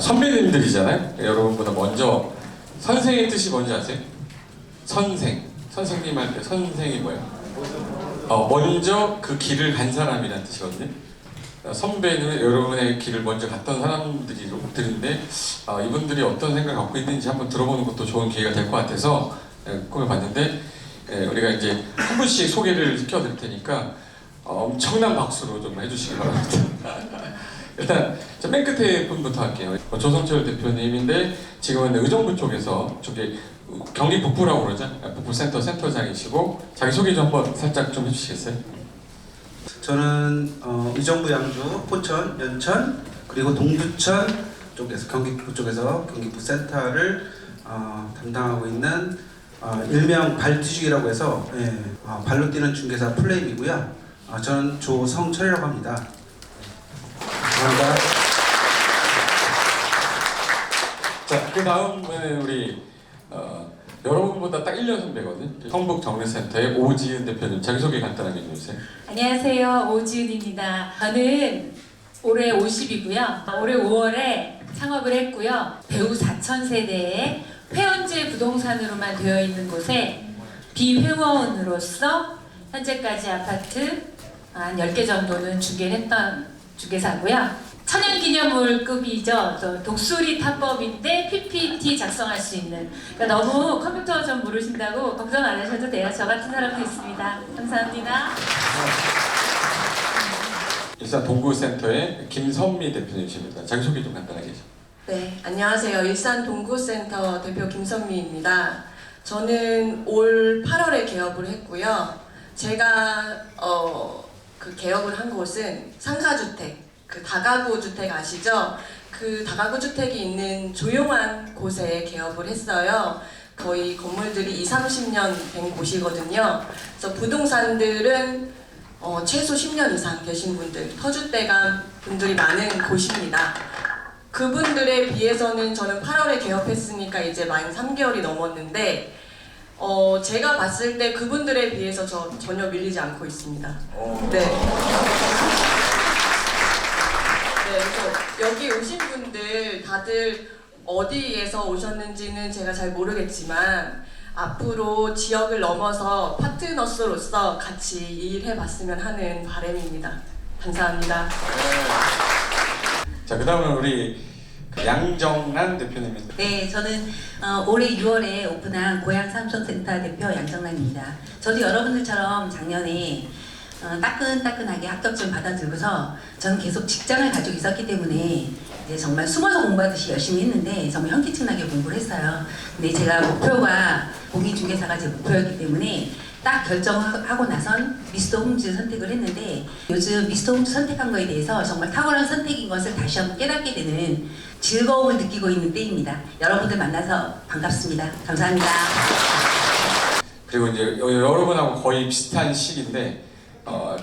선배님들이잖아요. 여러분보다 먼저 선생의 뜻이 뭔지 아세요? 선생님 할 때 선생이 뭐예요? 먼저 그 길을 간 사람이라는 뜻이거든요. 선배는 여러분의 길을 먼저 갔던 사람들인데 이분들이 어떤 생각을 갖고 있는지 한번 들어보는 것도 좋은 기회가 될 것 같아서 꿈을 봤는데 우리가 이제 한 분씩 소개를 시켜드릴 테니까 엄청난 박수로 좀 해주시기 바랍니다. 일단 맨 끝에 분부터 할게요. 조성철 대표님인데 지금은 의정부 쪽에서 저기 경기 북부라고 그러죠? 북부센터 센터장이시고 자기소개 좀 한번 살짝 좀 해주시겠어요? 저는 의정부, 양주, 포천, 연천 그리고 동두천 쪽에서 경기북부 쪽에서 경기북부 센터를 담당하고 있는 일명 발뒤죽이라고 해서 발로 뛰는 중개사 플레임이고요. 저는 조성철이라고 합니다. 감사합니다. 자, 그 다음은 우리 여러분보다 딱 1년 선배거든요. 성북정리센터의 오지은 대표님 자기소개 간단하게 해주세요. 안녕하세요, 오지은입니다. 저는 올해 50이고요. 올해 5월에 창업을 했고요. 배우 4,000세대의 회원제 부동산으로만 되어 있는 곳에 비회원으로서 현재까지 아파트 한 10개 정도는 중개했던 중개사고요. 천연기념물급이죠. 또 독수리 타법인데 PPT 작성할 수 있는. 그러니까 너무 컴퓨터 좀 모르신다고 걱정 안 하셔도 돼요. 저 같은 사람도 있습니다. 감사합니다. 일산 동구센터의 김선미 대표님이십니다. 자기소개 좀 간단하게 해주세요. 네, 안녕하세요. 일산 동구센터 대표 김선미입니다. 저는 올 8월에 개업을 했고요. 제가 그 개업을 한 곳은 상가주택, 그 다가구 주택 아시죠? 그 다가구 주택이 있는 조용한 곳에 개업을 했어요. 거의 건물들이 20-30년 된 곳이거든요. 그래서 부동산들은 최소 10년 이상 되신 분들, 터줏대감 분들이 많은 곳입니다. 그분들에 비해서는 저는 8월에 개업했으니까 이제 만 3개월이 넘었는데 제가 봤을 때 그분들에 비해서 전혀 밀리지 않고 있습니다. 네. 그래서 여기 오신 분들 다들 어디에서 오셨는지는 제가 잘 모르겠지만 앞으로 지역을 넘어서 파트너스로서 같이 일해봤으면 하는 바람입니다. 감사합니다. 자, 그 다음은 우리 양정란 대표님입니다. 네, 저는 올해 6월에 오픈한 고향 삼촌센터 대표 양정란입니다. 저도 여러분들처럼 작년에 따끈따끈하게 합격증 받아들고서 저는 계속 직장을 가지고 있었기 때문에 이제 정말 숨어서 공부하듯이 열심히 했는데 정말 현기증나게 공부를 했어요. 근데 제가 목표가 공인중개사가 제 목표였기 때문에 딱 결정하고 나선 미스터 홈즈 선택을 했는데 요즘 미스터 홈즈 선택한 거에 대해서 정말 탁월한 선택인 것을 다시 한번 깨닫게 되는 즐거움을 느끼고 있는 때입니다. 여러분들 만나서 반갑습니다. 감사합니다. 그리고 이제 여러분하고 거의 비슷한 시기인데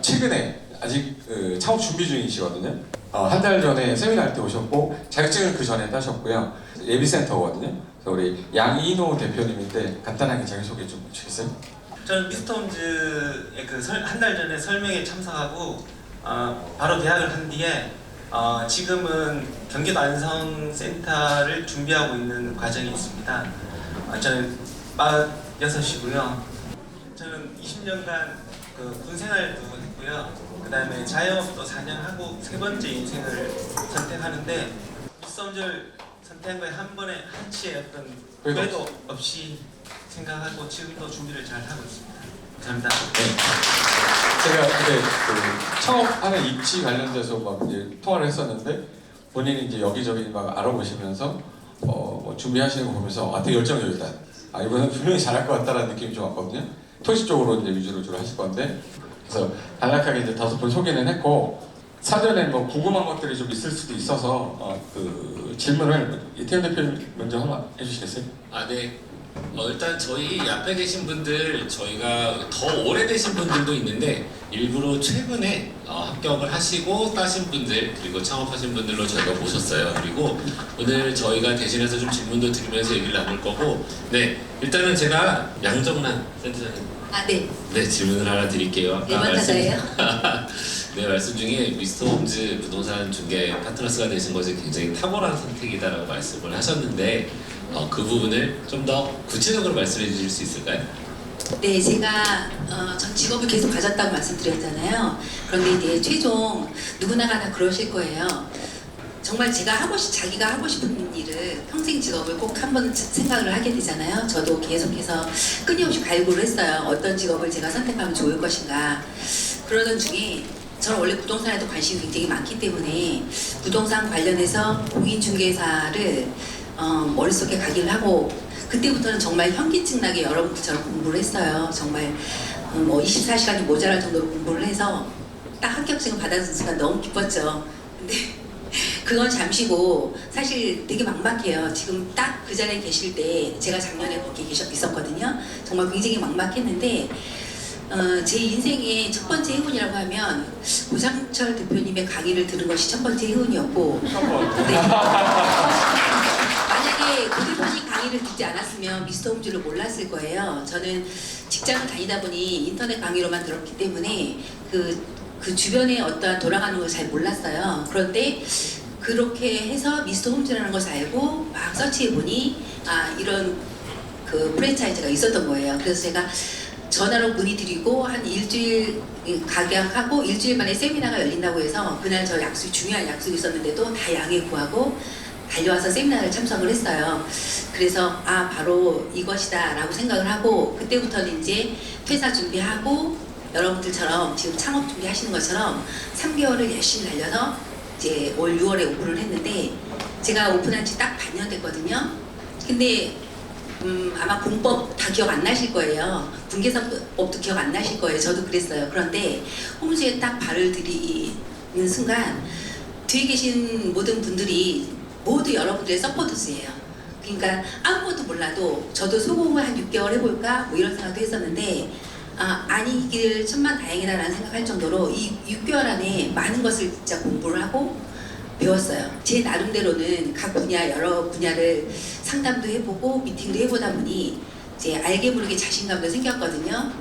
최근에 아직 창업 준비 중이시거든요. 한 달 전에 세미나 할 때 오셨고 자격증을 그 전에 따셨고요. 예비센터거든요. 그래서 우리 양인호 대표님인데 간단하게 자기소개 좀 해주시겠어요? 저는 미스터홈즈의 한 달 전에 설명회 참석하고 바로 계약을 한 뒤에 지금은 경기도 안성센터를 준비하고 있는 과정이 있습니다. 저는 46이고요. 저는 20년간 군생활도 했고요. 그 다음에 자영업도 4년 하고 세 번째 인생을 선택하는데 미스터홈즈를 선택한 거에 한 번에 한치의 어떤 후회도 없이 생각하고 지금도 준비를 잘 하고 있습니다. 감사합니다. 네. 제가 그때 창업하는 입지 관련돼서 막 이제 통화를 했었는데 본인이 이제 여기저기 막 알아보시면서 뭐 준비하시는 거 보면서 되게 열정적이다. 이번엔 분명히 잘할 것 같다라는 느낌이 좀 왔거든요. 토시 쪽으로 이제 위주로 주로 하실 건데 그래서 간략하게 이제 5분 소개는 했고 사전에 뭐 궁금한 것들이 좀 있을 수도 있어서 그 질문을 이태현 대표님 먼저 한번 해주시겠어요? 네. 일단 저희 앞에 계신 분들 저희가 더 오래되신 분들도 있는데 일부러 최근에 합격을 하시고 따신 분들 그리고 창업하신 분들로 저희가 모셨어요. 그리고 오늘 저희가 대신해서 좀 질문도 드리면서 얘기를 나눌 거고 네 일단은 제가 양정란 센터장님 네. 네 질문을 하나 드릴게요. 일반 타자예요? 내 말씀 중에 미스터 홈즈 부동산 중개 파트너스가 되신 것이 굉장히 탁월한 선택이다라고 말씀을 하셨는데 그 부분을 좀 더 구체적으로 말씀해 주실 수 있을까요? 네, 제가 전 직업을 계속 가졌다고 말씀드렸잖아요. 그런데 이제 최종 누구나가 다 그러실 거예요. 정말 자기가 하고 싶은 일을 평생 직업을 꼭 한번 생각을 하게 되잖아요. 저도 계속해서 끊임없이 갈구를 했어요. 어떤 직업을 제가 선택하면 좋을 것인가. 그러던 중에 저는 원래 부동산에도 관심이 굉장히 많기 때문에 부동산 관련해서 공인중개사를 머릿속에 각인을 하고 그때부터는 정말 현기증 나게 여러분들처럼 공부를 했어요. 정말 24시간이 모자랄 정도로 공부를 해서 딱 합격증을 받았는 순간 너무 기뻤죠. 근데 그건 잠시고 사실 되게 막막해요. 지금 딱 그 자리에 계실 때 제가 작년에 거기 있었거든요. 정말 굉장히 막막했는데 제 인생의 첫 번째 행운이라고 하면 고상철 대표님의 강의를 들은 것이 첫 번째 행운이었고 네. 만약에 고 대표님 강의를 듣지 않았으면 미스터 홈즈를 몰랐을 거예요. 저는 직장을 다니다 보니 인터넷 강의로만 들었기 때문에 그 주변에 어떠한 돌아가는 걸 잘 몰랐어요. 그런데 그렇게 해서 미스터 홈즈라는 것을 알고 막 서치해 보니 이런 그 프랜차이즈가 있었던 거예요. 그래서 제가 전화로 문의드리고 한 일주일 각약하고 일주일 만에 세미나가 열린다고 해서 그날 저 중요한 약속이 있었는데도 다 양해 구하고 달려와서 세미나를 참석을 했어요. 그래서 바로 이것이다 라고 생각을 하고 그때부터는 이제 퇴사 준비하고 여러분들처럼 지금 창업 준비하시는 것처럼 3개월을 열심히 달려서 이제 올 6월에 오픈을 했는데 제가 오픈한 지 딱 반년 됐거든요. 근데 아마 공법 다 기억 안 나실 거예요. 분계산법도 기억 안 나실 거예요. 저도 그랬어요. 그런데 홈즈에 딱 발을 들이는 순간 뒤에 계신 모든 분들이 모두 여러분들의 서포터즈예요. 그러니까 아무것도 몰라도 저도 소공을 한 6개월 해볼까 뭐 이런 생각도 했었는데 아니길 천만다행이다라는 생각할 정도로 이 6개월 안에 많은 것을 진짜 공부를 하고 배웠어요. 제 나름대로는 각 분야 여러 분야를 상담도 해보고 미팅도 해보다 보니 이제 알게 모르게 자신감도 생겼거든요.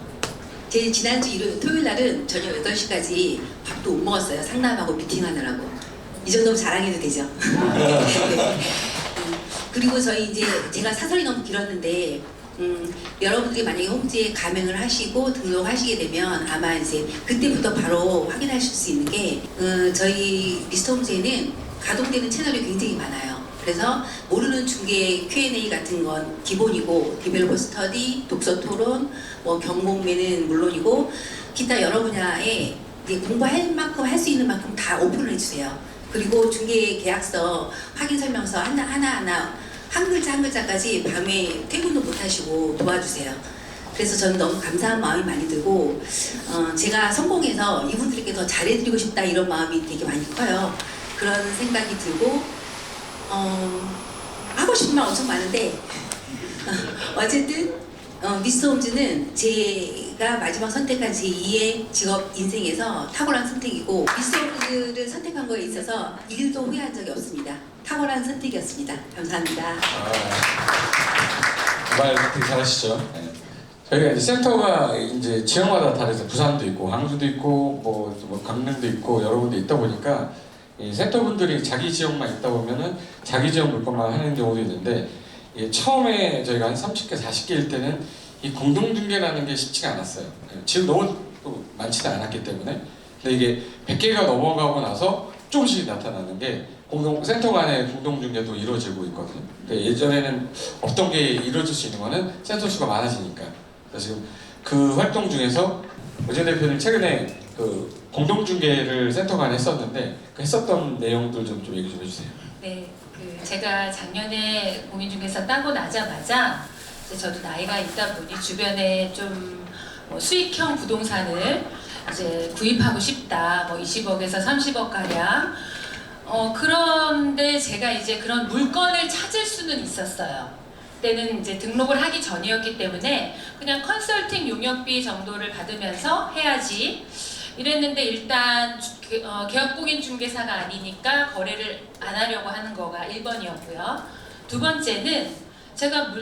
제 지난주 토요일 날은 저녁 8시까지 밥도 못 먹었어요. 상담하고 미팅하느라고. 이 정도면 자랑해도 되죠. 네. 그리고 제가 사설이 너무 길었는데 여러분들이 만약에 홈즈에 가맹을 하시고 등록하시게 되면 아마 이제 그때부터 바로 확인하실 수 있는 게 저희 미스터 홈즈에는 가동되는 채널이 굉장히 많아요. 그래서 모르는 중개 Q&A 같은 건 기본이고 디벨로퍼 스터디, 독서 토론, 뭐 경공매는 물론이고 기타 여러 분야에 공부할 만큼 할 수 있는 만큼 다 오픈을 해주세요. 그리고 중개 계약서 확인 설명서 하나하나 한 글자 한 글자까지 밤에 퇴근도 못 하시고 도와주세요. 그래서 저는 너무 감사한 마음이 많이 들고 제가 성공해서 이분들께 더 잘해드리고 싶다 이런 마음이 되게 많이 커요. 그런 생각이 들고 하고 싶은 말 엄청 많은데 어쨌든 미스터 홈즈는 제가 마지막 선택한 제 2의 직업 인생에서 탁월한 선택이고 미스터 홈즈를 선택한 거에 있어서 일도 후회한 적이 없습니다. 탁월한 선택이었습니다. 감사합니다. 말 되게 잘하시죠. 네. 저희가 이제 센터가 이제 지역마다 다르죠. 부산도 있고, 광주도 있고, 뭐 강릉도 있고 여러 군데 있다 보니까 이 센터분들이 자기 지역만 있다 보면은 자기 지역 물건만 하는 경우도 있는데 처음에 저희가 한 30개, 40개일 때는 이 공동중개라는 게 쉽지가 않았어요. 지금 너무 많지는 않았기 때문에. 근데 이게 100개가 넘어가고 나서 조금씩 나타나는 게 센터 간의 공동중개도 이루어지고 있거든요. 예전에는 없던 게 이루어질 수 있는 거는 센터 수가 많아지니까. 그래서 지금 그 활동 중에서 오재 대표님 최근에 그 공동중개를 센터 간에 했었는데 그 했었던 내용들 좀 얘기 좀 해주세요. 네, 제가 작년에 공인중개사 따고 나자마자 이제 저도 나이가 있다 보니 주변에 좀 수익형 부동산을 이제 구입하고 싶다, 뭐 20억에서 30억 가량. 그런데 제가 이제 그런 물건을 찾을 수는 있었어요. 그때는 이제 등록을 하기 전이었기 때문에 그냥 컨설팅 용역비 정도를 받으면서 해야지 이랬는데 일단 개업공인중개사가 아니니까 거래를 안 하려고 하는 거가 1번이었고요. 두 번째는 제가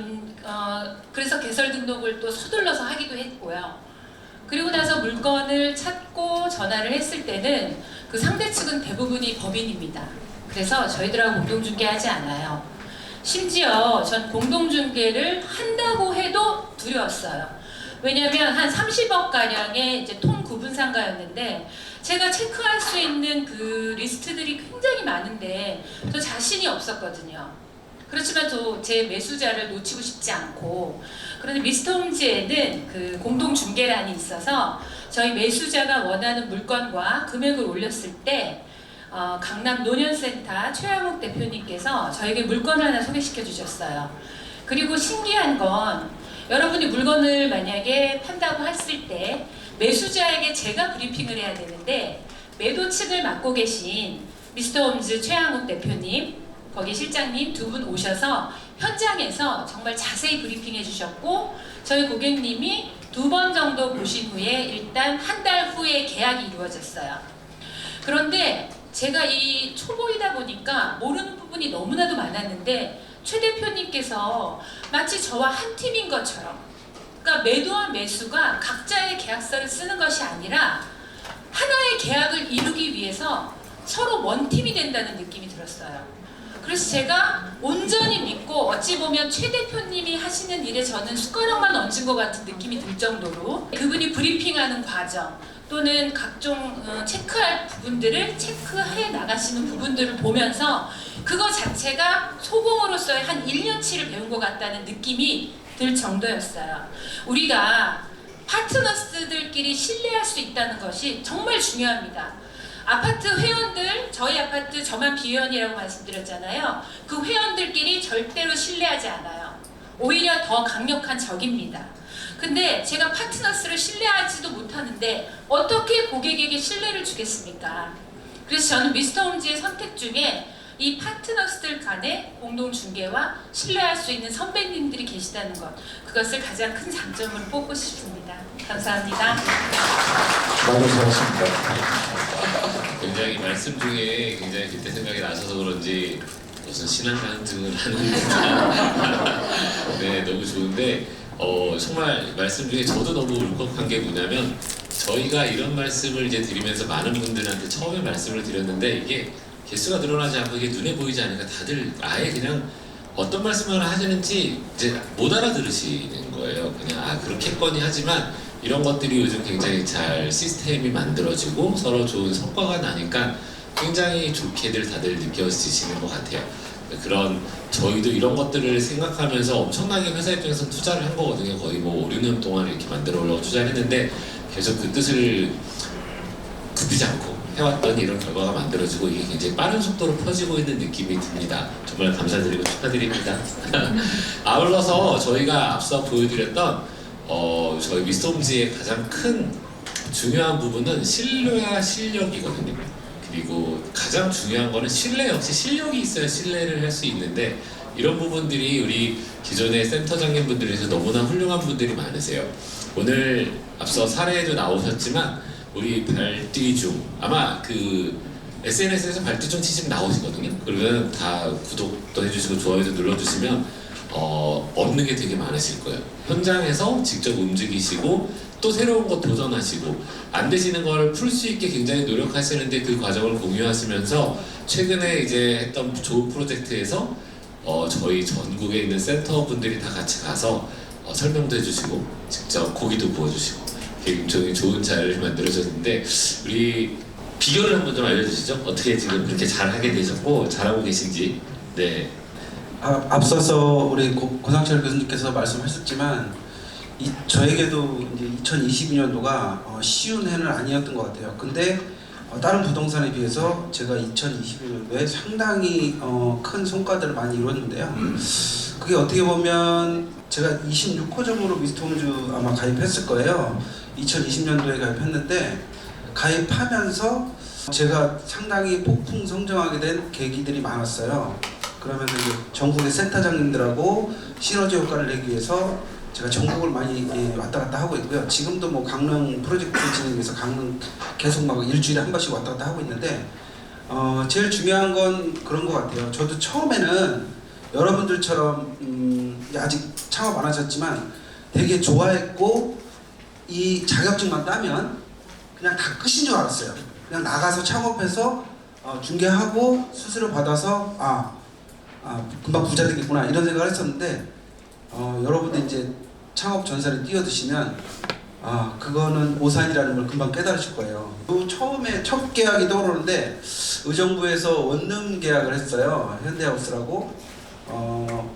그래서 개설 등록을 또 서둘러서 하기도 했고요. 그리고 나서 물건을 찾고 전화를 했을 때는 그 상대 측은 대부분이 법인입니다. 그래서 저희들하고 공동중개하지 않아요. 심지어 전 공동중개를 한다고 해도 두려웠어요. 왜냐면 한 30억 가량의 이제 통 구분상가였는데 제가 체크할 수 있는 그 리스트들이 굉장히 많은데 저 자신이 없었거든요. 그렇지만 저 제 매수자를 놓치고 싶지 않고, 그런데 미스터 홈즈에는 그 공동 중개란이 있어서 저희 매수자가 원하는 물건과 금액을 올렸을 때 강남 노년센터 최양욱 대표님께서 저에게 물건을 하나 소개시켜 주셨어요. 그리고 신기한 건 여러분이 물건을 만약에 판다고 했을 때 매수자에게 제가 브리핑을 해야 되는데 매도 측을 맡고 계신 미스터 홈즈 최양욱 대표님, 거기 실장님 두 분 오셔서 현장에서 정말 자세히 브리핑해 주셨고, 저희 고객님이 2번 정도 보신 후에 일단 한 달 후에 계약이 이루어졌어요. 그런데 제가 이 초보이다 보니까 모르는 부분이 너무나도 많았는데 최 대표님께서 마치 저와 한 팀인 것처럼, 그러니까 매도와 매수가 각자의 계약서를 쓰는 것이 아니라 하나의 계약을 이루기 위해서 서로 원팀이 된다는 느낌이 들었어요. 그래서 제가 온전히 믿고 어찌 보면 최 대표님이 하시는 일에 저는 숟가락만 얹은 것 같은 느낌이 들 정도로 그분이 브리핑하는 과정 또는 각종 체크할 부분들을 체크해 나가시는 부분들을 보면서 그거 자체가 소공으로서의 한 1년치를 배운 것 같다는 느낌이 들 정도였어요. 우리가 파트너스들끼리 신뢰할 수 있다는 것이 정말 중요합니다. 아파트 회원들, 저희 아파트 저만 비회원이라고 말씀드렸잖아요. 그 회원들끼리 절대로 신뢰하지 않아요. 오히려 더 강력한 적입니다. 근데 제가 파트너스를 신뢰하지도 못하는데 어떻게 고객에게 신뢰를 주겠습니까? 그래서 저는 미스터 홈즈의 선택 중에 이 파트너스들 간의 공동중개와 신뢰할 수 있는 선배님들이 계시다는 것, 그것을 가장 큰 장점으로 뽑고 싶습니다. 감사합니다. 많이 잘하십니다. 굉장히 말씀 중에 굉장히 그때 생각이 나셔서 그런지 무슨 신앙 간증을 하는 듯한 네, 너무 좋은데 정말 말씀 중에 저도 너무 울컥한 게 뭐냐면, 저희가 이런 말씀을 이제 드리면서 많은 분들한테 처음에 말씀을 드렸는데 이게 개수가 늘어나지 않고 이게 눈에 보이지 않으니까 다들 아예 그냥 어떤 말씀을 하시는지 이제 못 알아들으시는 거예요. 그냥 그렇겠거니 하지만 이런 것들이 요즘 굉장히 잘 시스템이 만들어지고 서로 좋은 성과가 나니까 굉장히 좋게들 다들 느껴지시는 것 같아요. 그런 저희도 이런 것들을 생각하면서 엄청나게 회사 입장에서 투자를 한 거거든요. 거의 뭐 5, 6년 동안 이렇게 만들어 오려고 투자를 했는데 계속 그 뜻을 굽히지 않고 해왔더니 이런 결과가 만들어지고 이게 굉장히 빠른 속도로 퍼지고 있는 느낌이 듭니다. 정말 감사드리고 축하드립니다. 아울러서 저희가 앞서 보여드렸던 저희 미스터 홈즈의 가장 큰 중요한 부분은 신뢰와 실력이거든요. 그리고 가장 중요한 거는 신뢰 역시 실력이 있어야 신뢰를 할 수 있는데, 이런 부분들이 우리 기존의 센터장님분들에서 너무나 훌륭한 분들이 많으세요. 오늘 앞서 사례에도 나오셨지만 우리 발뒤중, 아마 그 SNS에서 발뒤중 치시면 나오시거든요. 그러면 다 구독도 해주시고 좋아요도 눌러주시면 얻는 게 되게 많으실 거예요. 현장에서 직접 움직이시고 또 새로운 거 도전하시고 안 되시는 걸 풀 수 있게 굉장히 노력하시는데 그 과정을 공유하시면서 최근에 이제 했던 좋은 프로젝트에서 저희 전국에 있는 센터분들이 다 같이 가서 설명도 해주시고 직접 고기도 구워주시고 굉장히 좋은 자리를 만들어졌는데, 우리 비결을 한번 좀 알려주시죠. 어떻게 지금 그렇게 잘하게 되셨고 잘하고 계신지. 네. 앞서서 우리 고상철 교수님께서 말씀하셨지만 저에게도 이제 2022년도가 쉬운 해는 아니었던 것 같아요. 근데 다른 부동산에 비해서 제가 2021년도에 상당히 큰 성과들을 많이 이뤘는데요. 그게 어떻게 보면 제가 26호점으로 미스터 홈즈 아마 가입했을 거예요. 2020년도에 가입했는데 가입하면서 제가 상당히 폭풍 성장하게 된 계기들이 많았어요. 그러면 이제 전국의 센터장님들하고 시너지 효과를 내기 위해서 제가 전국을 많이 왔다 갔다 하고 있고요. 지금도 뭐 강릉 프로젝트 진행해서 강릉 계속 막 일주일에 한 번씩 왔다 갔다 하고 있는데 제일 중요한 건 그런 것 같아요. 저도 처음에는 여러분들처럼 아직 창업 안 하셨지만 되게 좋아했고 이 자격증만 따면 그냥 다 끝인 줄 알았어요. 그냥 나가서 창업해서 중개하고 수수료 받아서 금방 부자 되겠구나 이런 생각을 했었는데 여러분들 이제 창업 전선에 뛰어드시면 그거는 오산이라는 걸 금방 깨달으실 거예요. 처음에 첫 계약이 떠오르는데 의정부에서 원룸 계약을 했어요. 현대하우스라고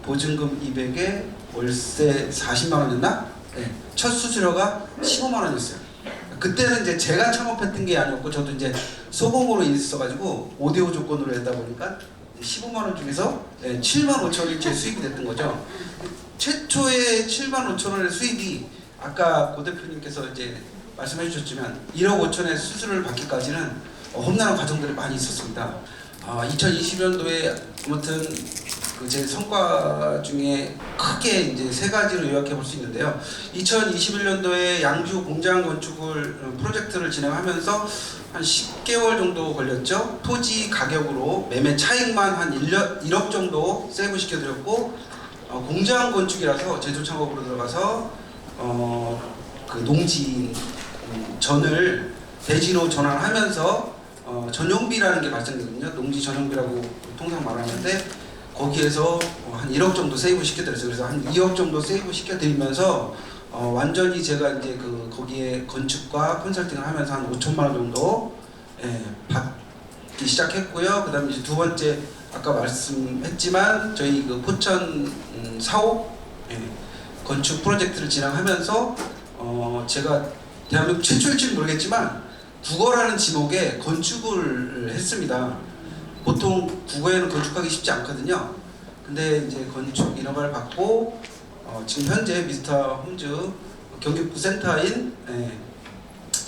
보증금 200에 월세 40만 원이었나? 네. 첫 수수료가 15만 원이었어요. 그때는 이제 제가 창업했던 게 아니었고 저도 이제 소공으로 있어가지고 5대5 조건으로 했다 보니까 15만 원 중에서 7만 5천 원이 제 수입이 됐던 거죠. 최초의 7만 5천 원의 수입이 아까 고 대표님께서 이제 말씀해 주셨지만 1억 5천의 수수료를 받기까지는 험난한 과정들이 많이 있었습니다. 2020년도에 아무튼 제 성과 중에 크게 이제 세 가지로 요약해 볼 수 있는데요. 2021년도에 양주 공장 건축을 프로젝트를 진행하면서 한 10개월 정도 걸렸죠. 토지 가격으로 매매 차익만 한 1억 정도 세이브 시켜드렸고 공장 건축이라서 제조 창업으로 들어가서 그 농지 전을 대지로 전환하면서 전용비라는 게 발생되거든요. 농지 전용비라고 통상 말하는데 거기에서 한 1억 정도 세이브 시켜드렸어요. 그래서 한 2억 정도 세이브 시켜드리면서 완전히 제가 이제 거기에 건축과 컨설팅을 하면서 한 5천만 원 정도 받기 시작했고요. 그다음에 이제 두 번째 아까 말씀했지만 저희 그 포천 사옥 건축 프로젝트를 진행하면서 제가 대한민국 최초일지는 모르겠지만 국어라는 지목에 건축을 했습니다. 보통 국어에는 건축하기 쉽지 않거든요. 근데 이제 건축 인허가를 받고 지금 현재 미스터 홈즈 경기 부센터인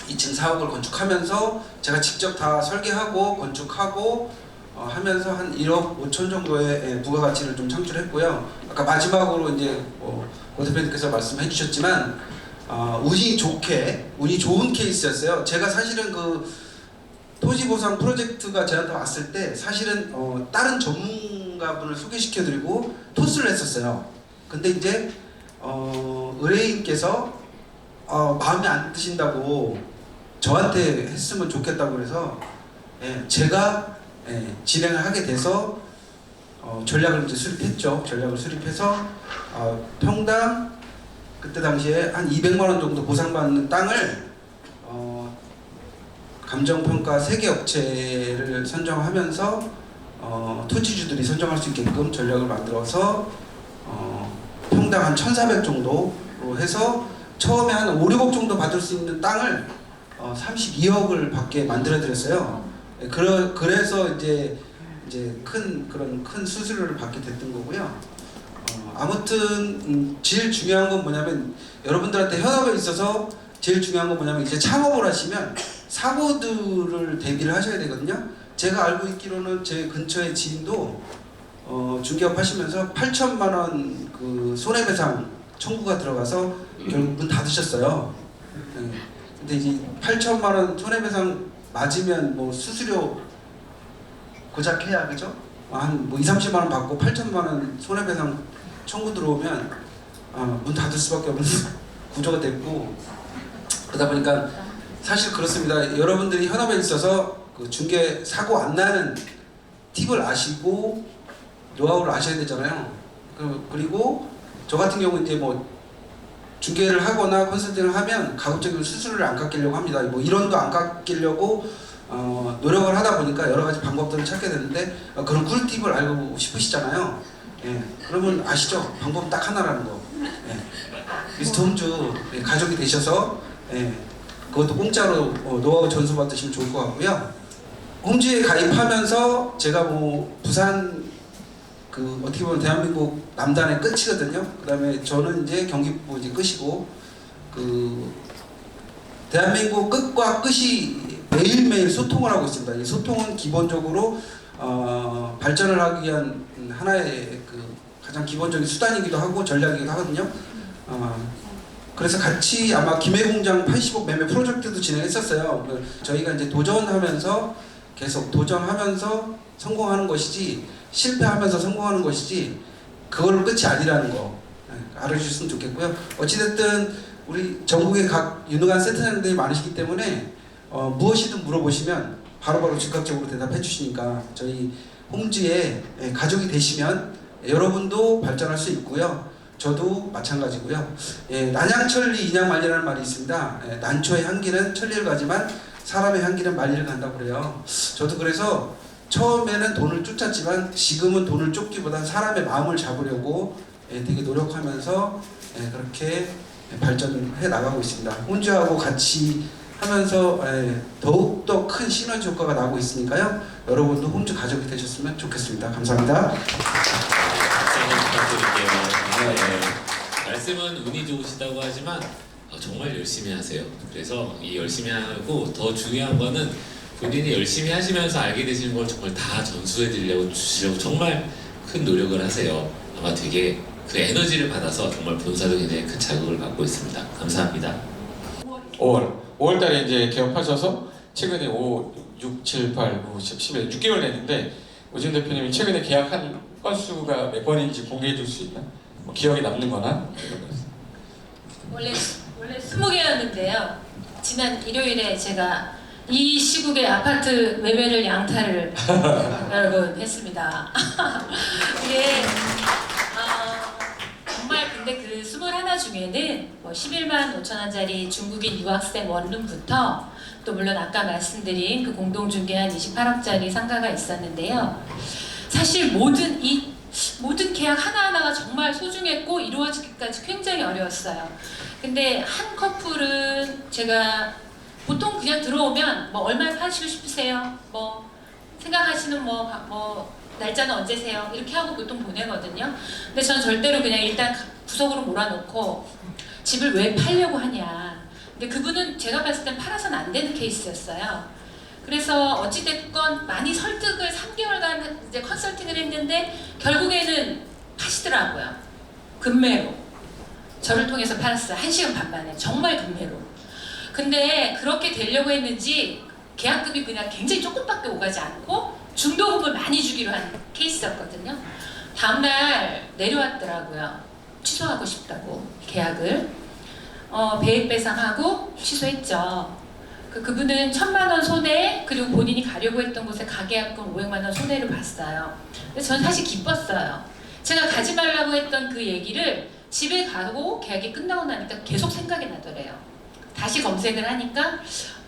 2층 사옥을 건축하면서 제가 직접 다 설계하고 건축하고 하면서 한 1억 5천 정도의 부가가치를 좀 창출했고요. 아까 마지막으로 이제 고 대표님께서 말씀해 주셨지만 운이 좋은 케이스였어요. 제가 사실은 그 토지보상 프로젝트가 저한테 왔을 때 사실은 다른 전문가분을 소개시켜드리고 토스를 했었어요. 근데 이제 의뢰인께서 마음에 안 드신다고 저한테 했으면 좋겠다고 그래서 제가 진행을 하게 돼서 전략을 이제 수립했죠. 전략을 수립해서 평당 그때 당시에 한 200만 원 정도 보상받는 땅을 감정평가 3개 업체를 선정하면서 토지주들이 선정할 수 있게끔 전략을 만들어서 평당 한 1,400 정도로 해서 처음에 한 5, 6억 정도 받을 수 있는 땅을 32억을 받게 만들어 드렸어요. 그래서 이제 큰 수수료를 받게 됐던 거고요. 아무튼 제일 중요한 건 뭐냐면 여러분들한테 현업에 있어서 제일 중요한 건 뭐냐면 이제 창업을 하시면 사고들을 대비를 하셔야 되거든요. 제가 알고 있기로는 제 근처의 지인도 중개업 하시면서 8천만 원 그 손해배상 청구가 들어가서 결국 문 닫으셨어요. 근데 이제 8천만 원 손해배상 맞으면 뭐 수수료 고작 해야 그죠? 한 뭐 2, 30만 원 받고 8천만 원 손해배상 청구 들어오면 문 닫을 수밖에 없는 구조가 됐고 그러다 보니까 사실 그렇습니다. 여러분들이 현업에 있어서 그 중개 사고 안 나는 팁을 아시고 노하우를 아셔야 되잖아요. 그리고 저 같은 경우 이제 뭐 중개를 하거나 컨설팅을 하면 가급적이면 수수료를 안 깎이려고 합니다. 뭐 이론도 안 깎이려고 노력을 하다 보니까 여러 가지 방법들을 찾게 되는데 그런 꿀팁을 알고 싶으시잖아요. 그러면 아시죠? 방법 딱 하나라는 거. 미스터 홈즈 가족이 되셔서 그것도 공짜로 노하우 전수 받으시면 좋을 것 같고요. 홈즈에 가입하면서 제가 뭐 부산 그 어떻게 보면 대한민국 남단의 끝이거든요. 그다음에 저는 이제 경기북부 이제 끝이고 그 대한민국 끝과 끝이 매일매일 소통을 하고 있습니다. 이 소통은 기본적으로 발전을 하기 위한 하나의 그 가장 기본적인 수단이기도 하고 전략이기도 하거든요. 그래서 같이 아마 김해공장 80억 매매 프로젝트도 진행했었어요. 저희가 이제 도전하면서 계속 도전하면서 성공하는 것이지 실패하면서 성공하는 것이지 그걸로 끝이 아니라는 거 알아주셨으면 좋겠고요. 어찌됐든 우리 전국에 각 유능한 센터장들이 많으시기 때문에 무엇이든 물어보시면 바로바로 즉각적으로 대답해 주시니까 저희 홈즈의 가족이 되시면 여러분도 발전할 수 있고요. 저도 마찬가지고요. 난향천리 인향만리라는 말이 있습니다. 난초의 향기는 천리를 가지만 사람의 향기는 만리를 간다고 그래요. 저도 그래서 처음에는 돈을 쫓았지만 지금은 돈을 쫓기보다 사람의 마음을 잡으려고 되게 노력하면서 그렇게 발전해 나가고 있습니다. 홈즈하고 같이 하면서 더욱더 큰 시너지 효과가 나고 있으니까요. 여러분도 홈즈 가족이 되셨으면 좋겠습니다. 감사합니다. 박수 부탁드릴게요. 네. 말씀은 운이 좋으시다고 하지만 정말 열심히 하세요. 그래서 이 열심히 하고 더 중요한 거는 본인이 열심히 하시면서 알게 되시는 걸 정말 다 전수해 드리려고 주시려고 정말 큰 노력을 하세요. 아마 되게 그 에너지를 받아서 정말 본사동에 대해 큰 자극을 받고 있습니다. 감사합니다. 5월 달에 이제 개업하셔서 최근에 5, 6, 7, 8, 9, 10, 11, 6개월 됐는데 오진 대표님이 최근에 계약한 건수가 몇 번인지 공개해 줄 수 있나? 뭐 기억에 남는 거나 이런 거. 원래 20개였는데요. 지난 일요일에 제가 이 시국의 아파트 매매를 양탈을 여러분 했습니다. 이게 정말 근데 그 21 중에는 뭐 11만 5천 원짜리 중국인 유학생 원룸부터 또 물론 아까 말씀드린 그 공동중개한 28억짜리 상가가 있었는데요. 사실 모든 계약 하나하나가 정말 소중했고 이루어지기까지 굉장히 어려웠어요. 근데 한 커플은 제가 보통 그냥 들어오면 뭐 얼마에 파시고 싶으세요? 뭐 생각하시는 뭐 날짜는 언제세요? 이렇게 하고 보통 보내거든요. 근데 저는 절대로 그냥 일단 구석으로 몰아놓고 집을 왜 팔려고 하냐. 근데 그분은 제가 봤을 땐 팔아서는 안 되는 케이스였어요. 그래서 어찌됐건 많이 설득을 3개월간 이제 컨설팅을 했는데 결국에는 파시더라고요. 금매로. 저를 통해서 팔았어요. 1시간 반 만에. 정말 금매로. 근데 그렇게 되려고 했는지 계약금이 그냥 굉장히 조금밖에 오가지 않고 중도금을 많이 주기로 한 케이스였거든요. 다음날 내려왔더라고요. 취소하고 싶다고 계약을. 배액 배상하고 취소했죠. 그분은 1,000만 원 손해 그리고 본인이 가려고 했던 곳에 가계약금 500만 원 손해를 봤어요. 근데 저는 사실 기뻤어요. 제가 가지 말라고 했던 그 얘기를 집에 가고 계약이 끝나고 나니까 계속 생각이 나더래요. 다시 검색을 하니까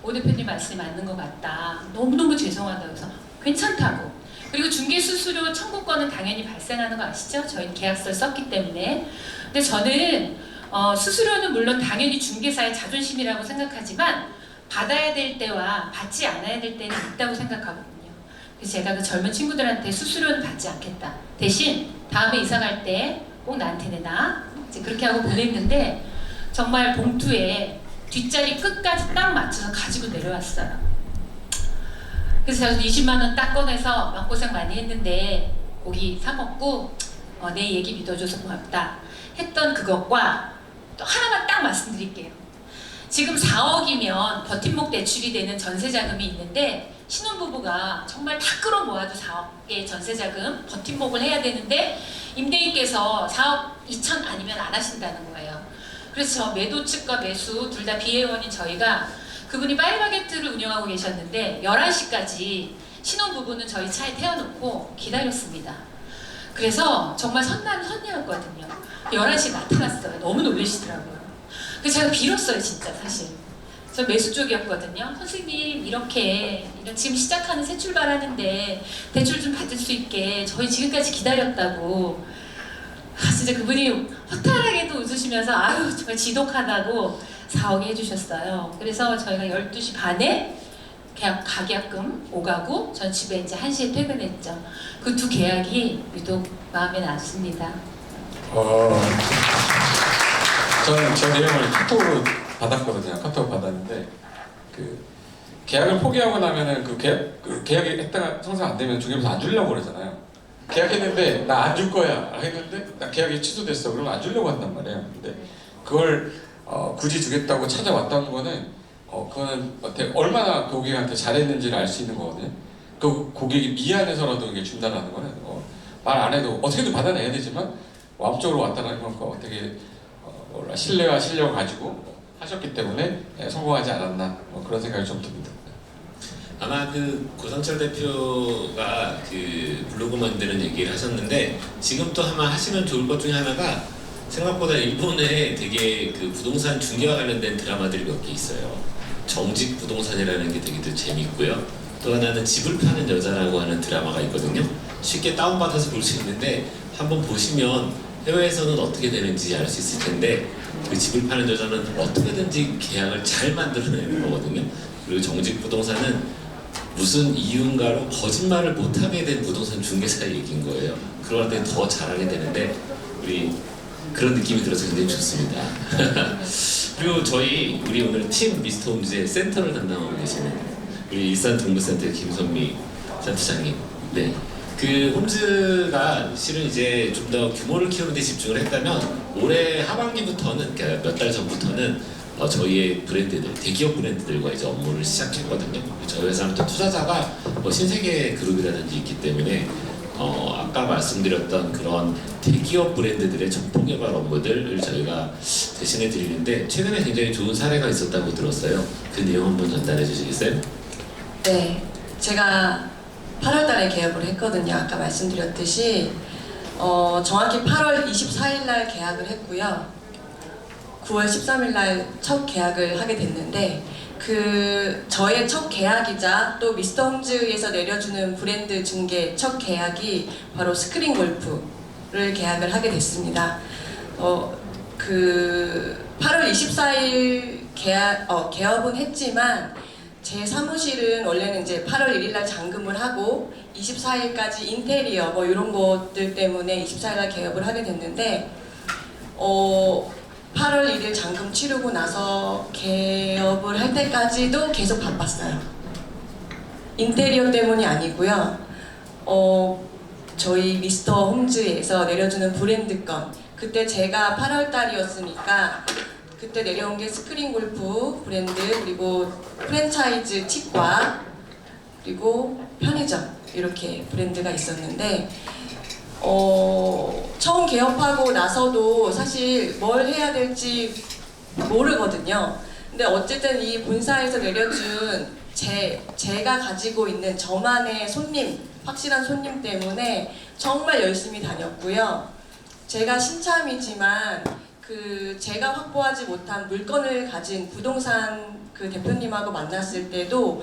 오 대표님 말씀이 맞는 것 같다. 너무너무 죄송하다고 해서 괜찮다고. 그리고 중개 수수료 청구권은 당연히 발생하는 거 아시죠? 저희는 계약서를 썼기 때문에. 근데 저는 수수료는 물론 당연히 중개사의 자존심이라고 생각하지만 받아야 될 때와 받지 않아야 될 때는 있다고 생각하거든요. 그래서 제가 그 젊은 친구들한테 수수료는 받지 않겠다. 대신 다음에 이사 갈 때 꼭 나한테 내놔. 이제 그렇게 하고 보냈는데 정말 봉투에 뒷자리 끝까지 딱 맞춰서 가지고 내려왔어요. 그래서 제가 20만 원 딱 꺼내서 마음고생 많이 했는데 고기 사 먹고 내 얘기 믿어줘서 고맙다 했던 그것과 또 하나만 딱 말씀드릴게요. 지금 4억이면 버팀목 대출이 되는 전세자금이 있는데 신혼부부가 정말 다 끌어모아도 4억의 전세자금 버팀목을 해야 되는데 임대인께서 4억 2천 아니면 안 하신다는 거예요. 그래서 매도 측과 매수 둘 다 비회원인 저희가 그분이 파리바게트를 운영하고 계셨는데 11시까지 신혼부부는 저희 차에 태워놓고 기다렸습니다. 그래서 정말 선남 선녀였거든요. 11시에 나타났어요. 너무 놀라시더라고요. 그래서 제가 빌었어요, 진짜 사실. 저 매수 쪽이었거든요. 선생님 이렇게 지금 시작하는 새 출발하는데 대출 좀 받을 수 있게 저희 지금까지 기다렸다고. 진짜 그분이 허탈하게도 웃으시면서 아유 정말 지독하다고 4억에 해주셨어요. 그래서 저희가 12시 반에 가계약금 오가고 전 집에 이제 1시에 퇴근했죠. 그 두 계약이 유독 마음에 났습니다. 저는 저 내용을 카톡으로 받았거든요. 카톡 받았는데 그 계약을 포기하고 나면은 그 계약이 했다가 성사 안 되면 중개부에서 안 주려고 그러잖아요. 계약했는데 나 안 줄 거야 했는데 나 계약이 취소됐어. 그러면 안 주려고 한단 말이에요. 근데 그걸 굳이 주겠다고 찾아왔다는 거는 그거는 얼마나 그 고객한테 잘했는지를 알 수 있는 거거든요. 그 고객이 미안해서라도 이게 준다는 거는 말 안 해도 어떻게든 받아내야 되지만 마음적으로 왔다는 건 되게 신뢰와 실력을 가지고 하셨기 때문에 성공하지 않았나 그런 생각이 좀 듭니다. 아마 그 고상철 대표가 그 블로그 만드는 얘기를 하셨는데 지금 또 아마 하시면 좋을 것 중에 하나가 생각보다 일본에 되게 그 부동산 중개와 관련된 드라마들이 몇 개 있어요. 정직 부동산이라는 게 되게 재밌고요. 또 하나는 집을 파는 여자라고 하는 드라마가 있거든요. 쉽게 다운받아서 볼 수 있는데 한번 보시면 해외에서는 어떻게 되는지 알 수 있을 텐데 그 집을 파는 여자는 어떻게든지 계약을 잘 만들어내는 거거든요. 그리고 정직 부동산은 무슨 이유인가로 거짓말을 못하게 된 부동산 중개사 얘기인 거예요. 그럴 때 더 잘하게 되는데 우리 그런 느낌이 들어서 굉장히 좋습니다. 그리고 우리 오늘 팀 미스터 홈즈의 센터를 담당하고 계시는 우리 일산 동부센터의 김선미 센터장님. 네. 그 홈즈가 실은 이제 좀 더 규모를 키우는 데 집중을 했다면 올해 하반기부터는 그러니까 몇 달 전부터는 저희의 브랜드들, 대기업 브랜드들과 이제 업무를 시작했거든요. 저희 회사는 또 투자자가 신세계 그룹이라든지 있기 때문에 아까 말씀드렸던 그런 대기업 브랜드들의 점포 개발 업무들을 저희가 대신해 드리는데 최근에 굉장히 좋은 사례가 있었다고 들었어요. 그 내용 한번 전달해 주시겠어요? 네, 제가 8월 달에 개업을 했거든요. 아까 말씀드렸듯이 정확히 8월 24일 날 계약을 했고요. 9월 13일 날 첫 계약을 하게 됐는데 저의 첫 계약이자 또 미스터 홈즈에서 내려주는 브랜드 중개 첫 계약이 바로 스크린 골프를 계약을 하게 됐습니다. 8월 24일 개업은 했지만 제 사무실은 원래는 이제 8월 1일 날 잔금을 하고 24일까지 인테리어 이런 것들 때문에 24일 날 개업을 하게 됐는데 8월 1일 잔금 치르고 나서 개업을 할 때까지도 계속 바빴어요. 인테리어 때문이 아니고요. 저희 미스터 홈즈에서 내려주는 브랜드건 그때 제가 8월 달이었으니까 그때 내려온 게 스크린 골프 브랜드 그리고 프랜차이즈 치과 그리고 편의점 이렇게 브랜드가 있었는데 처음 개업하고 나서도 사실 뭘 해야 될지 모르거든요. 근데 어쨌든 이 본사에서 내려준 제가 가지고 있는 저만의 확실한 손님 때문에 정말 열심히 다녔고요. 제가 신참이지만 제가 확보하지 못한 물건을 가진 부동산 대표님하고 만났을 때도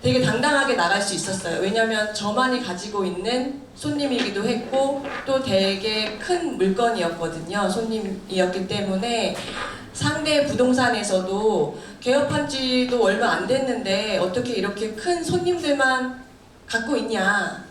되게 당당하게 나갈 수 있었어요. 왜냐면 저만이 가지고 있는 손님이기도 했고 또 되게 큰 물건이었거든요. 손님이었기 때문에 상대 부동산에서도 개업한 지도 얼마 안 됐는데 어떻게 이렇게 큰 손님들만 갖고 있냐.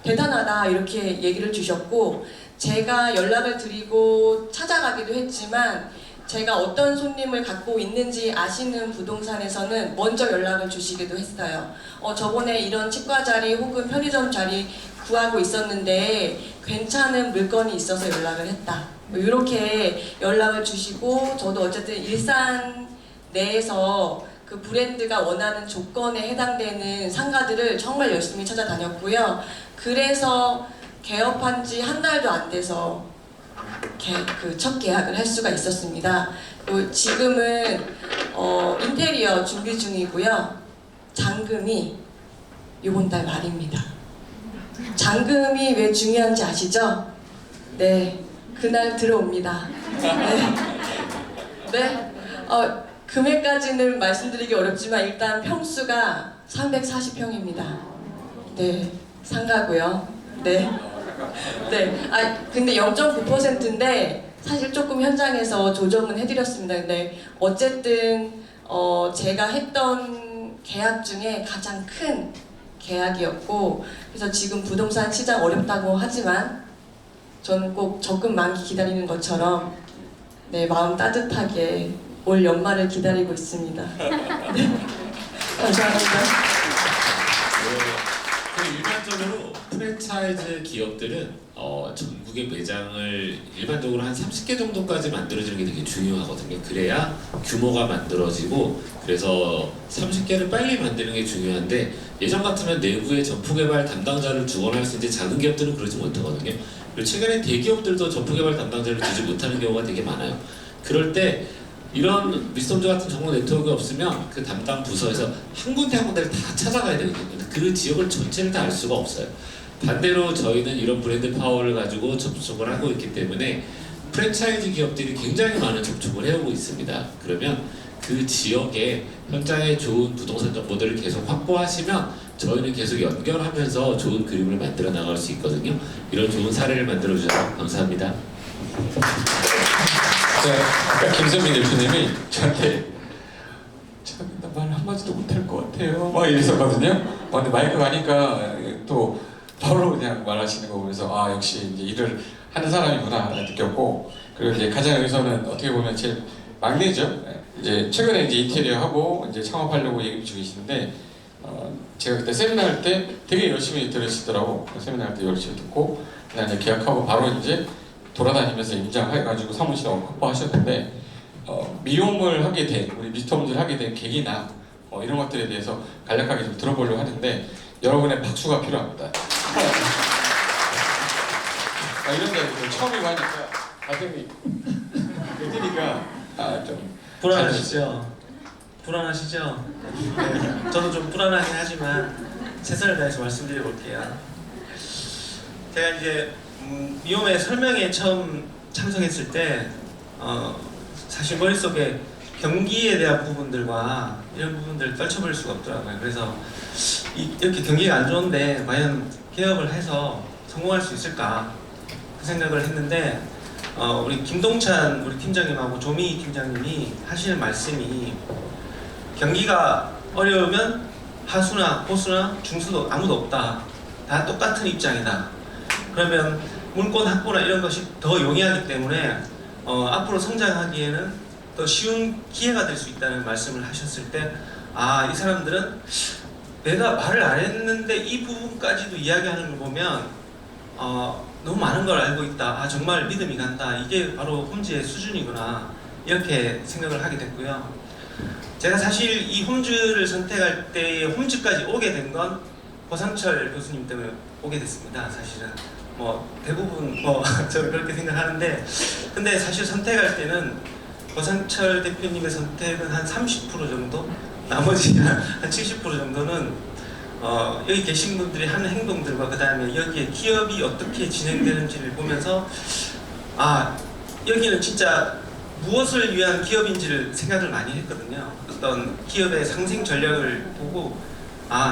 대단하다 이렇게 얘기를 주셨고 제가 연락을 드리고 찾아가기도 했지만 제가 어떤 손님을 갖고 있는지 아시는 부동산에서는 먼저 연락을 주시기도 했어요. 저번에 이런 치과 자리 혹은 편의점 자리 구하고 있었는데 괜찮은 물건이 있어서 연락을 했다. 이렇게 연락을 주시고 저도 어쨌든 일산 내에서 그 브랜드가 원하는 조건에 해당되는 상가들을 정말 열심히 찾아다녔고요. 그래서 개업한 지 한 달도 안 돼서 첫 계약을 할 수가 있었습니다. 지금은 인테리어 준비 중이고요. 잔금이 이번 달 말입니다. 잔금이 왜 중요한지 아시죠? 네, 그날 들어옵니다. 네. 금액까지는 말씀드리기 어렵지만 일단 평수가 340평입니다. 네, 상가고요. 네. 네. 근데 0.9%인데 사실 조금 현장에서 조정은 해드렸습니다. 근데 어쨌든 제가 했던 계약 중에 가장 큰 계약이었고 그래서 지금 부동산 시장 어렵다고 하지만 저는 꼭 적금 만기 기다리는 것처럼 네, 마음 따뜻하게 올 연말을 기다리고 있습니다. 네. 감사합니다. 일반적으로 프랜차이즈 기업들은 전국의 매장을 일반적으로 한 30개 정도까지 만들어주는 게 되게 중요하거든요. 그래야 규모가 만들어지고 그래서 30개를 빨리 만드는 게 중요한데 예전 같으면 내부에 점포개발 담당자를 주원할 수 있는데 작은 기업들은 그러지 못하거든요. 그리고 최근에 대기업들도 점포개발 담당자를 주지 못하는 경우가 되게 많아요. 그럴 때 이런 미스홈즈 같은 정보 네트워크가 없으면 그 담당 부서에서 한 군데 한 군데를 다 찾아가야 되거든요. 그 지역을 전체를 다 알 수가 없어요. 반대로 저희는 이런 브랜드 파워를 가지고 접촉을 하고 있기 때문에 프랜차이즈 기업들이 굉장히 많은 접촉을 해오고 있습니다. 그러면 그 지역에 현장에 좋은 부동산 정보들을 계속 확보하시면 저희는 계속 연결하면서 좋은 그림을 만들어 나갈 수 있거든요. 이런 좋은 사례를 만들어 주셔서 감사합니다. 아까 김선민 대표님이 저한테 참 나 말 한마디도 못할 것 같아요 막 이랬었거든요. 근데 마이크 가니까 또 바로 그냥 말하시는 거 보면서 아 역시 이제 일을 하는 사람이구나 느꼈고, 그리고 이제 가장 여기서는 어떻게 보면 제일 막내죠. 이제 최근에 이제 인테리어 하고 이제 창업하려고 얘기 중이시는데 제가 그때 세미나 할 때 되게 열심히 들으시더라고. 세미나 할 때 열심히 듣고 그다음에 계약하고 바로 이제 돌아다니면서 임장해가지고 사무실 확보하셨는데 미용을 하게 된, 우리 미스터홈즈를 하게 된 계기나 이런 것들에 대해서 간략하게 좀 들어보려고 하는데 여러분의 박수가 필요합니다. 이런 자리도 처음이고 하니까 가슴이 뛰니까 좀 불안하시죠? 불안하시죠? 네, 저도 좀 불안하긴 하지만 최선을 다해서 말씀드려 볼게요. 제가 이제 미홈의 설명회 처음 참석했을 때 사실 머릿속에 경기에 대한 부분들과 이런 부분들을 떨쳐버릴 수가 없더라고요. 그래서 이렇게 경기가 안 좋은데 과연 개업을 해서 성공할 수 있을까 그 생각을 했는데 우리 김동찬 우리 팀장님하고 조미 팀장님이 하시는 말씀이 경기가 어려우면 하수나 호수나 중수도 아무도 없다. 다 똑같은 입장이다. 그러면 물권 확보나 이런 것이 더 용이하기 때문에 앞으로 성장하기에는 더 쉬운 기회가 될 수 있다는 말씀을 하셨을 때 이 사람들은 내가 말을 안 했는데 이 부분까지도 이야기하는 걸 보면 너무 많은 걸 알고 있다. 정말 믿음이 간다. 이게 바로 홈즈의 수준이구나. 이렇게 생각을 하게 됐고요. 제가 사실 이 홈즈를 선택할 때 홈즈까지 오게 된 건 고상철 교수님 때문에 오게 됐습니다. 사실은 대부분 저는 그렇게 생각하는데, 근데 사실 선택할 때는 고상철 대표님의 선택은 한 30% 정도, 나머지 한 70% 정도는 여기 계신 분들이 하는 행동들과 그 다음에 여기에 기업이 어떻게 진행되는지를 보면서 여기는 진짜 무엇을 위한 기업인지를 생각을 많이 했거든요. 어떤 기업의 상생 전략을 보고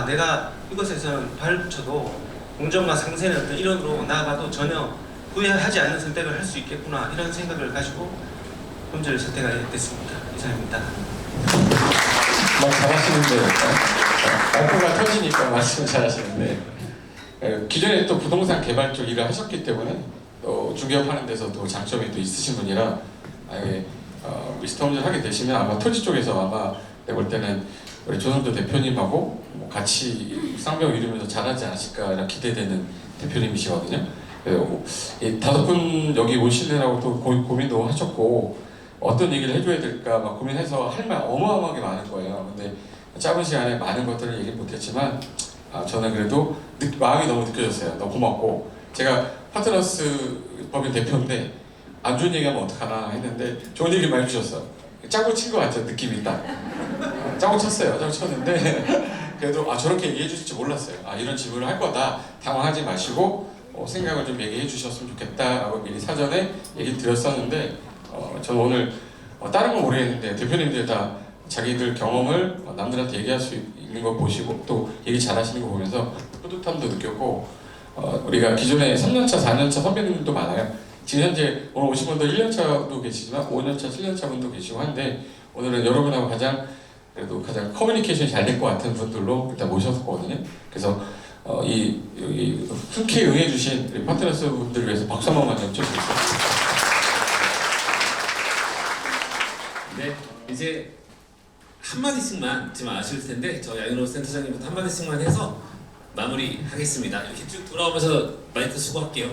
내가 이것에서는 발을 붙여도 공정과 상생의 어떤 이론으로 나아가도 전혀 후회하지 않는 선택을 할 수 있겠구나, 이런 생각을 가지고 홈즈를 선택하게 됐습니다. 이상입니다. 막 잘하시는데 말투가 터지니까 말씀을 잘하시는데 기존에 또 부동산 개발 쪽 일을 하셨기 때문에 또 중개업하는 데서도 장점이 또 있으신 분이라 미스터홈즈를 하게 되시면 아마 토지 쪽에서 아마 내가 볼 때는 우리 조선도 대표님하고 같이 쌍벽 이루면서 잘하지 않으실까 기대되는 대표님이시거든요. 이 5분 여기 오시느라고 또 고민도 하셨고 어떤 얘기를 해줘야 될까 막 고민해서 할 말 어마어마하게 많은 거예요. 근데 짧은 시간에 많은 것들을 얘기 못했지만 저는 그래도 마음이 너무 느껴졌어요. 너무 고맙고, 제가 파트너스 법인 대표인데 안 좋은 얘기하면 어떡하나 했는데 좋은 얘기만 해주셨어. 짜고 친 것 같죠, 느낌이 딱. 짜고 쳤어요. 짜고 쳤는데 그래도 저렇게 얘기해 주실 줄 몰랐어요. 이런 질문을 할 거다. 당황하지 마시고 생각을 좀 얘기해 주셨으면 좋겠다라고 미리 사전에 얘기 드렸었는데 저는 오늘 다른 건 모르겠는데 대표님들 다 자기들 경험을 남들한테 얘기할 수 있는 거 보시고 또 얘기 잘하시는 거 보면서 뿌듯함도 느꼈고, 우리가 기존에 3년차, 4년차 선배님들도 많아요. 지금 현재 오늘 오신 분도 1년차도 계시지만 5년차, 7년차 분도 계시고 한데 오늘은 여러분하고 가장 커뮤니케이션이 잘 될 것 같은 분들로 일단 모셨거든요. 그래서 여기 흔쾌히 응해주신 우리 파트너스 분들을 위해서 박수 한 번만 좀 쳐주세요. 네, 이제 한마디씩만 지금 아실 텐데 저 양현호 센터장님부터 한마디씩만 해서 마무리하겠습니다. 이렇게 쭉 돌아오면서 마이크 수고할게요.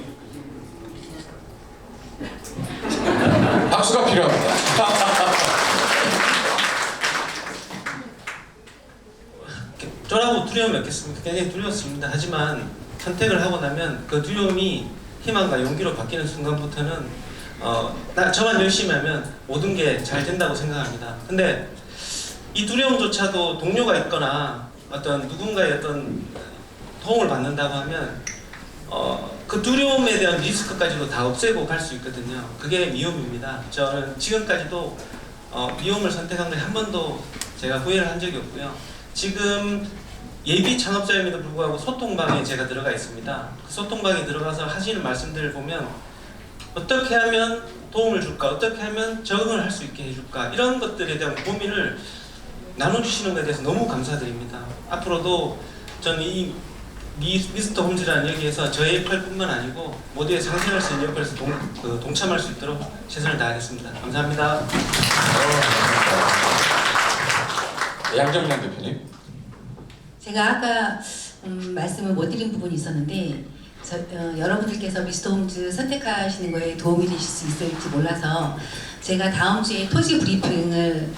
박수가 필요합니다. 저라고 두려움이 없겠습니까? 굉장히 두려웠습니다. 하지만 선택을 하고 나면 그 두려움이 희망과 용기로 바뀌는 순간부터는 저만 열심히 하면 모든 게 잘 된다고 생각합니다. 근데 이 두려움조차도 동료가 있거나 어떤 누군가의 어떤 도움을 받는다고 하면 그 두려움에 대한 리스크까지도 다 없애고 갈 수 있거든요. 그게 미움입니다. 저는 지금까지도 미움을 선택한 게 한 번도 제가 후회를 한 적이 없고요. 지금 예비 창업자임에도 불구하고 소통방에 제가 들어가 있습니다. 그 소통방에 들어가서 하시는 말씀들을 보면 어떻게 하면 도움을 줄까? 어떻게 하면 적응을 할 수 있게 해줄까? 이런 것들에 대한 고민을 나눠주시는 것에 대해서 너무 감사드립니다. 앞으로도 저는 이 미스터 홈즈라는 여기에서 저의 역할뿐만 아니고 모두의 상생할 수 있는 역할에서 동참할 수 있도록 최선을 다하겠습니다. 감사합니다. 양정란 대표님. 제가 아까 말씀을 못 드린 부분이 있었는데 여러분들께서 미스터 홈즈 선택하시는 거에 도움이 되실 수 있을지 몰라서 제가 다음 주에 토지 브리핑을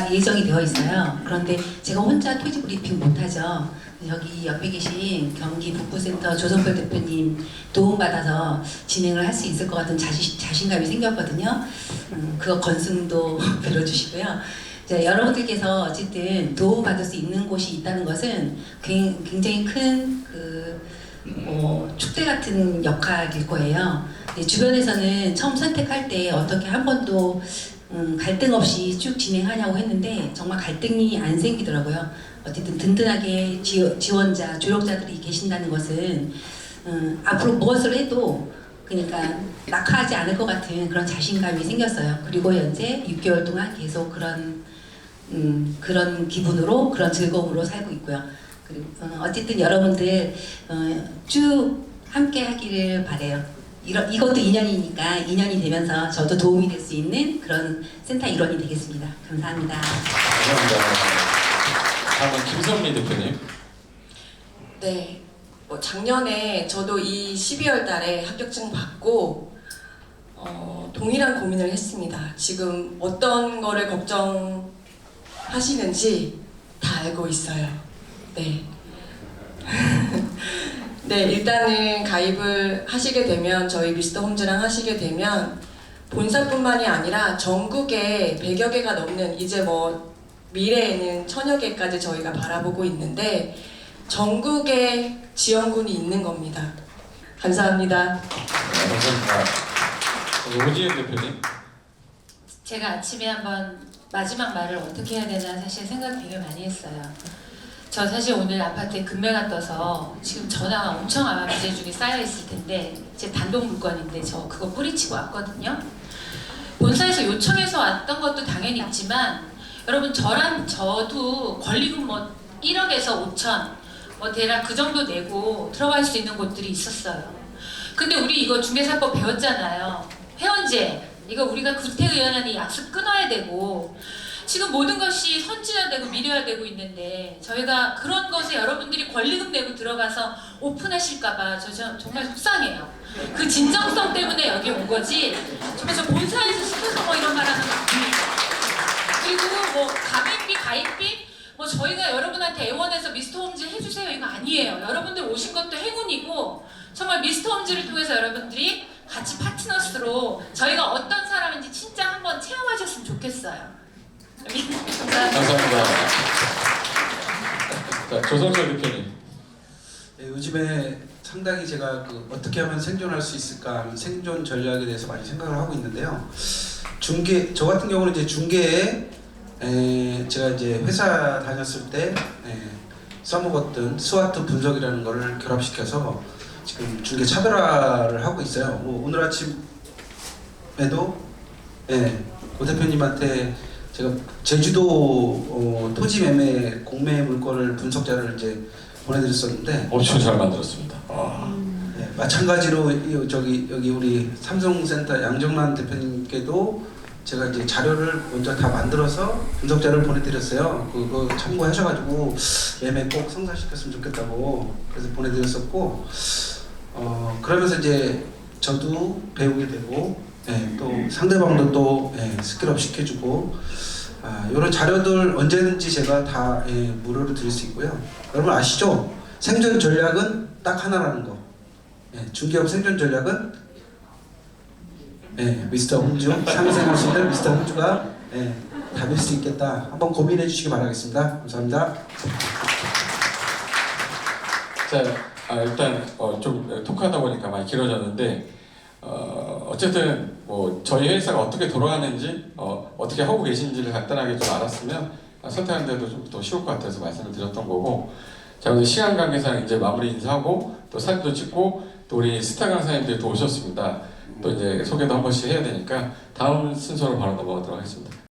예정이 되어 있어요. 그런데 제가 혼자 토지 브리핑 못하죠. 여기 옆에 계신 경기 북부센터 조성표 대표님 도움받아서 진행을 할 수 있을 것 같은 자신감이 생겼거든요. 그거 건승도 빌어주시고요. 여러분들께서 어쨌든 도움받을 수 있는 곳이 있다는 것은 굉장히 큰 축대 같은 역할일 거예요. 주변에서는 처음 선택할 때 어떻게 한 번도 갈등 없이 쭉 진행하냐고 했는데 정말 갈등이 안 생기더라고요. 어쨌든 든든하게 지원자, 조력자들이 계신다는 것은 앞으로 무엇을 해도 그러니까 낙하하지 않을 것 같은 그런 자신감이 생겼어요. 그리고 현재 6개월 동안 계속 그런 기분으로 그런 즐거움으로 살고 있고요. 그리고 어쨌든 여러분들 쭉 함께 하기를 바래요. 이것도 2년이니까 2년이 되면서 저도 도움이 될 수 있는 그런 센터 일원이 되겠습니다. 감사합니다. 감사합니다. 다음은 김선미 대표님. 네, 작년에 저도 이 12월 달에 합격증 받고 동일한 고민을 했습니다. 지금 어떤 거를 걱정하시는지 다 알고 있어요. 네. 네, 일단은 가입을 하시게 되면 저희 미스터 홈즈랑 하시게 되면 본사뿐만이 아니라 전국에 100여 개가 넘는 이제 미래에는 1000여 개까지 저희가 바라보고 있는데 전국에 지원군이 있는 겁니다. 감사합니다. 감사합니다. 오지은 대표님. 제가 아침에 한번 마지막 말을 어떻게 해야 되나 사실 생각 되게 많이 했어요. 저 사실 오늘 아파트에 금매가 떠서 지금 전화가 엄청 아마 비대중에 쌓여있을 텐데 제 단독 물건인데 저 그거 뿌리치고 왔거든요. 본사에서 요청해서 왔던 것도 당연히 있지만 여러분 저도 권리금 1억에서 5천 대략 그 정도 내고 들어갈 수 있는 곳들이 있었어요. 근데 우리 이거 중개사법 배웠잖아요. 회원제 이거 우리가 구태의원안이 약속 끊어야 되고 지금 모든 것이 선진화되고 미래화되고 있는데 저희가 그런 것에 여러분들이 권리금 내고 들어가서 오픈하실까봐 저 정말 속상해요. 그 진정성 때문에 여기 온 거지 정말 저 본사에서 시켜서 이런 말 하는 거 아닙니다. 그리고 가맹비, 가입비 저희가 여러분한테 애원해서 미스터 홈즈 해주세요 이거 아니에요. 여러분들 오신 것도 행운이고 정말 미스터 홈즈를 통해서 여러분들이 같이 파트너스로 저희가 어떤 사람인지 진짜 한번 체험하셨으면 좋겠어요. 감사합니다. 자, 조성철 대표님. 네, 요즘에 상당히 제가 어떻게 하면 생존할 수 있을까 하는 생존 전략에 대해서 많이 생각을 하고 있는데요. 저 같은 경우는 이제 중개에 제가 이제 회사 다녔을 때 써먹었던 스와트 분석이라는 거를 결합시켜서 지금 중개 차별화를 하고 있어요. 오늘 아침에도 고 대표님한테 제가 제주도 토지 매매 공매 물건을 분석자를 이제 보내드렸었는데 엄청 잘 만들었습니다. 네, 마찬가지로 여기 우리 삼성센터 양정란 대표님께도 제가 이제 자료를 먼저 다 만들어서 분석자를 보내드렸어요. 그거 참고하셔가지고 매매 꼭 성사시켰으면 좋겠다고 그래서 보내드렸었고 그러면서 이제 저도 배우게 되고 또 상대방도 또 스킬업 시켜주고 이런 자료들 언제든지 제가 다 무료로 드릴 수 있고요. 여러분 아시죠? 생존 전략은 딱 하나라는 거. 중개업 생존 전략은 예, 미스터 홍주 상생하시는 미스터 홍주가 예, 답일 수 있겠다. 한번 고민해 주시기 바라겠습니다. 감사합니다. 자, 일단 좀 토크하다 보니까 많이 길어졌는데 어쨌든 뭐 저희 회사가 어떻게 돌아가는지 어떻게 하고 계신지를 간단하게 좀 알았으면 선택하는 데도 좀 더 쉬울 것 같아서 말씀을 드렸던 거고, 자, 오늘 시간 관계상 이제 마무리 인사하고 또 사진도 찍고 또 우리 스타 강사님들이 또 오셨습니다. 또 이제 소개도 한 번씩 해야 되니까 다음 순서로 바로 넘어가도록 하겠습니다.